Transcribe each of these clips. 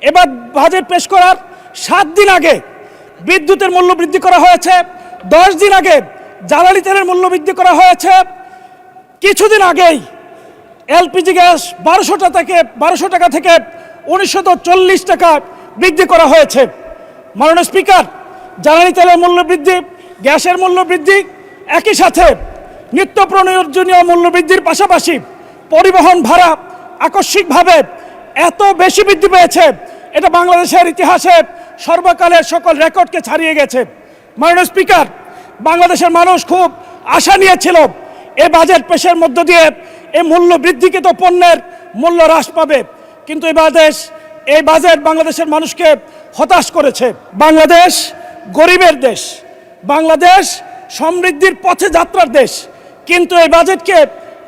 এবার বাজেট পেশ করার 7 দিন আগে বিদ্যুতের মূল্য বৃদ্ধি করা হয়েছে, 10 দিন আগে জ্বালানি তেলের মূল্য বৃদ্ধি করা হয়েছে, কিছুদিন আগেই এলপিজি গ্যাস 1200 টাকা থেকে 1940 টাকা বৃদ্ধি করা হয়েছে। মাননীয় স্পিকার, জ্বালানি তেলের মূল্য বৃদ্ধি, গ্যাসের মূল্য বৃদ্ধি, একই সাথে নিত্য প্রয়োজনীয় মূল্য বৃদ্ধির পাশাপাশি পরিবহন ভাড়া আকস্মিকভাবে এত বেশি বৃদ্ধি পেয়েছে, এটা বাংলাদেশের ইতিহাসে সর্বকালের সকল রেকর্ডকে ছাড়িয়ে গেছে। মাননীয় স্পিকার, বাংলাদেশের মানুষ খুব আশা নিয়েছিল এই বাজেট পেশের মধ্য দিয়ে এই মূল্য বৃদ্ধিকৃত পণ্যের মূল্য হ্রাস পাবে, কিন্তু এই বাজেট বাংলাদেশের মানুষকে হতাশ করেছে। বাংলাদেশ গরিবের দেশ, বাংলাদেশ সমৃদ্ধির পথে যাত্রার দেশ, কিন্তু এই বাজেটকে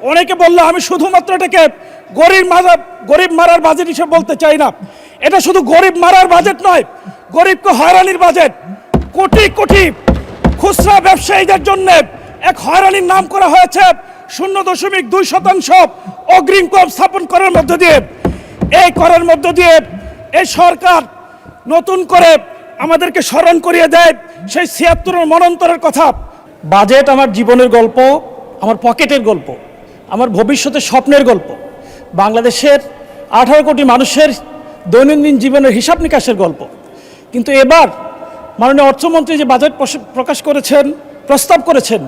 অনেকে বললে আমি শুধুমাত্র এটাকে গরিব মারার বাজেট হিসেবে বলতে চাই না। এটা শুধু গরিব মারার বাজেট নয়, গরিবকে হয়রানির বাজেট। কোটি কোটি খুচরা ব্যবসায়ীদের জন্য এক হয়রানির নাম করা হয়েছে 0.2% অগ্রিম কর স্থাপন করার মধ্য দিয়ে। এই করার মধ্য দিয়ে এই সরকার নতুন করে আমাদেরকে স্মরণ করিয়ে দেয় সেই 76 মনন্তরের কথা। বাজেট আমার জীবনের গল্প, আমার পকেটের গল্প, আমার ভবিষ্যতের স্বপ্নের গল্প, বাংলাদেশের 18 কোটি মানুষের দৈনন্দিন জীবনের হিসাব নিকাশের গল্প। কিন্তু এবার মাননীয় অর্থমন্ত্রী যে বাজেট প্রস্তাব করেছেন,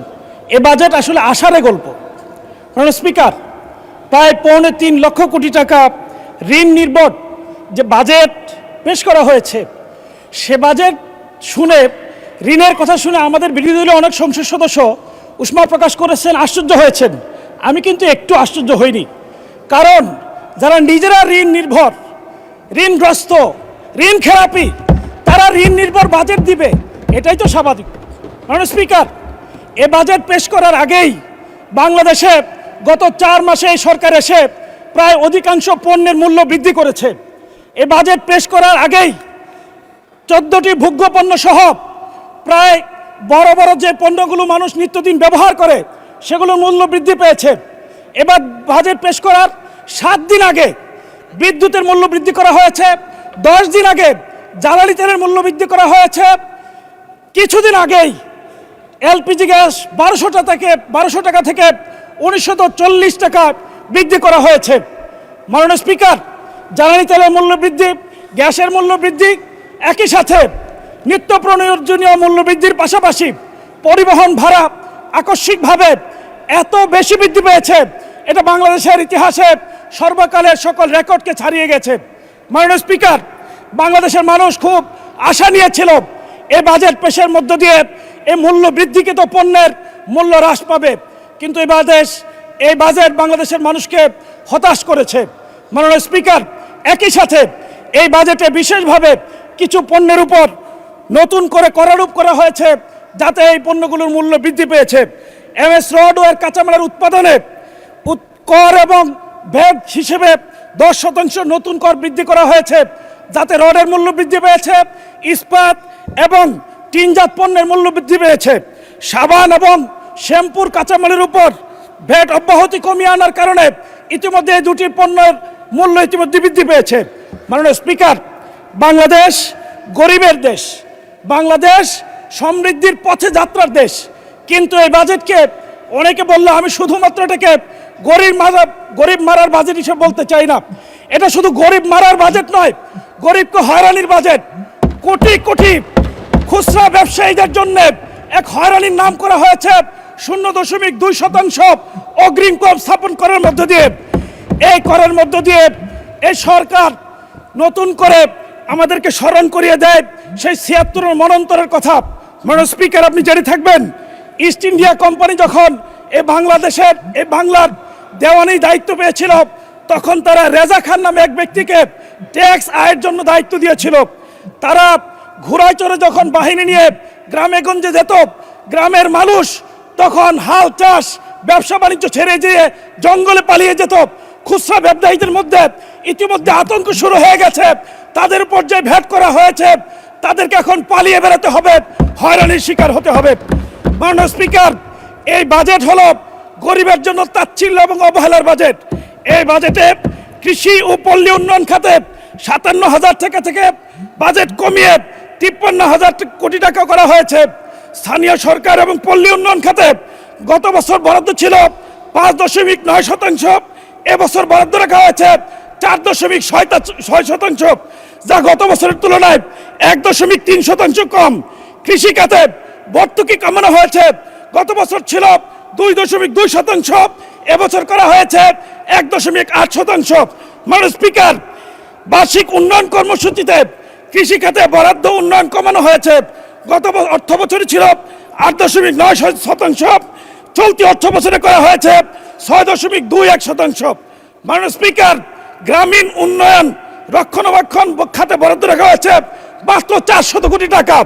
এ বাজেট আসলে আশার গল্প। মাননীয় স্পিকার, প্রায় 3.25 লক্ষ কোটি টাকা ঋণ নির্ভর যে বাজেট পেশ করা হয়েছে, সে বাজেট শুনে, ঋণের কথা শুনে আমাদের বিরোধী দলের অনেক সংসদ সদস্য উষ্মা প্রকাশ করেছেন, আশ্চর্য হয়েছেন। আমি কিন্তু একটু আশ্চর্য হইনি, কারণ যারা নিজেরা ঋণ নির্ভর, ঋণগ্রস্ত, ঋণ খেলাপি, তারা ঋণ নির্ভর বাজেট দিবে, এটাই তো স্বাভাবিক। মাননীয় স্পিকার, এ বাজেট পেশ করার আগেই বাংলাদেশে গত 4 মাসে এই সরকার এসে প্রায় অধিকাংশ পণ্যের মূল্য বৃদ্ধি করেছে। এ বাজেট পেশ করার আগেই 14টি ভোগ্য পণ্য সহ প্রায় বড় বড় যে পণ্যগুলো মানুষ নিত্যদিন ব্যবহার করে সেগুলোর মূল্য বৃদ্ধি পেয়েছে। এবার বাজেট পেশ করার 7 দিন আগে বিদ্যুতের মূল্য বৃদ্ধি করা হয়েছে, 10 দিন আগে জ্বালানি তেলের মূল্য বৃদ্ধি করা হয়েছে, কিছুদিন আগেই এলপিজি গ্যাস 1200 টাকা থেকে 1940 টাকা বৃদ্ধি করা হয়েছে। মাননীয় স্পিকার, জ্বালানি তেলের মূল্য বৃদ্ধি, গ্যাসের মূল্য বৃদ্ধি, একই সাথে নিত্য প্রয়োজনীয় মূল্য বৃদ্ধির পাশাপাশি পরিবহন ভাড়া আকস্মিকভাবে এত বেশি বৃদ্ধি পেয়েছে, এটা বাংলাদেশের ইতিহাসে সর্বকালের সকল রেকর্ডকে ছাড়িয়ে গেছে। মাননীয় স্পিকার, বাংলাদেশের মানুষ খুব আশা নিয়েছিল এই বাজেট পেশের মধ্য দিয়ে এই মূল্য বৃদ্ধিকৃত পণ্যের মূল্য হ্রাস পাবে, কিন্তু এই বাজেট বাংলাদেশের মানুষকে হতাশ করেছে। মাননীয় স্পিকার, একই সাথে এই বাজেটে বিশেষভাবে কিছু পণ্যের উপর নতুন করে করারোপ করা হয়েছে, যাতে এই পণ্যগুলোর মূল্য বৃদ্ধি পেয়েছে। এমএস রড ও এর কাঁচামালের উৎপাদনে কর এবং ভ্যাট হিসেবে 10% নতুন কর বৃদ্ধি করা হয়েছে, যাতে রডের মূল্য বৃদ্ধি পেয়েছে, ইস্পাত এবং টিনজাত পণ্যের মূল্য বৃদ্ধি পেয়েছে। সাবান এবং শ্যাম্পুর কাঁচামালের উপর ভ্যাট অব্যাহতি কমিয়ে আনার কারণে ইতিমধ্যে এই দুটি পণ্যের মূল্য বৃদ্ধি পেয়েছে। মাননীয় স্পিকার, বাংলাদেশ গরিবের দেশ, বাংলাদেশ সমৃদ্ধির পথে যাত্রার দেশ, কিন্তু এই বাজেটকে অনেকে বললে আমি শুধুমাত্র এটাকে গরিব মারার বাজেট হিসেবে বলতে চাই না। এটা শুধু গরিব মারার বাজেট নয়, গরিবকে হয়রানির বাজেট। কোটি কোটি খুচরা ব্যবসায়ীদের জন্য এক হয়রানির নাম করা হয়েছে 0.2% অগ্রিম কর স্থাপন করার মধ্য দিয়ে। এই করার মধ্য দিয়ে এই সরকার নতুন করে আমাদেরকে স্মরণ করিয়ে দেয় সেই 76 মনন্তরের কথা। মাননীয় স্পিকার, আপনি জেনে থাকবেন, ইস্ট ইন্ডিয়া কোম্পানি যখন বাংলার দেওয়ানি দায়িত্ব পেয়েছিল, তখন তারা রেজা খান নামে এক ব্যক্তিকে ট্যাক্স আয়ের জন্য দায়িত্ব দিয়েছিল। তারা ঘোড়ায় চড়ে যখন বাহিনী নিয়ে গ্রামে গঞ্জে যেত, গ্রামের মানুষ তখন হাল চাষ ব্যবসা বাণিজ্য ছেড়ে যেয়ে জঙ্গলে পালিয়ে যেত। খুচরা ব্যবসায়ীদের মধ্যে ইতিমধ্যে আতঙ্ক শুরু হয়ে গেছে, তাদের উপর যে ভ্যাট করা হয়েছে তাদেরকে এখন পালিয়ে বেড়াতে হবে, হয়রানির শিকার হতে হবে। মাননীয় স্পিকার, এই বাজেট হলো গরিবের জন্য তাচ্ছিল্য এবং অবহেলার বাজেট। এই বাজেটে কৃষি ও পল্লী উন্নয়ন খাতে 57,000 টাকা থেকে বাজেট কমিয়ে 53,000 কোটি টাকা করা হয়েছে। স্থানীয় সরকার এবং পল্লী উন্নয়ন খাতে গত বছর বরাদ্দ ছিল 5.9%, এবছর বরাদ্দ রাখা হয়েছে 4.6%, যা গত বছরের তুলনায় 1.3% কম। কৃষি খাতে ভর্তুকি কমানো হয়েছে, গত বছর ছিল 2.2%, এবছর করা হয়েছে 1.8%। মাননীয় স্পিকার, বার্ষিক উন্নয়ন কর্মসূচিতে কৃষি খাতে বরাদ্দ উন্নয়ন কমানো হয়েছে, গত অর্থ বছরে ছিল 8.9%, চলতি অর্থ বছরে করা হয়েছে 6.21%। মাননীয় স্পিকার, গ্রামীণ উন্নয়ন রক্ষণাবেক্ষণ খাতে বরাদ্দ রাখা হয়েছে মাত্র 400 কোটি টাকা।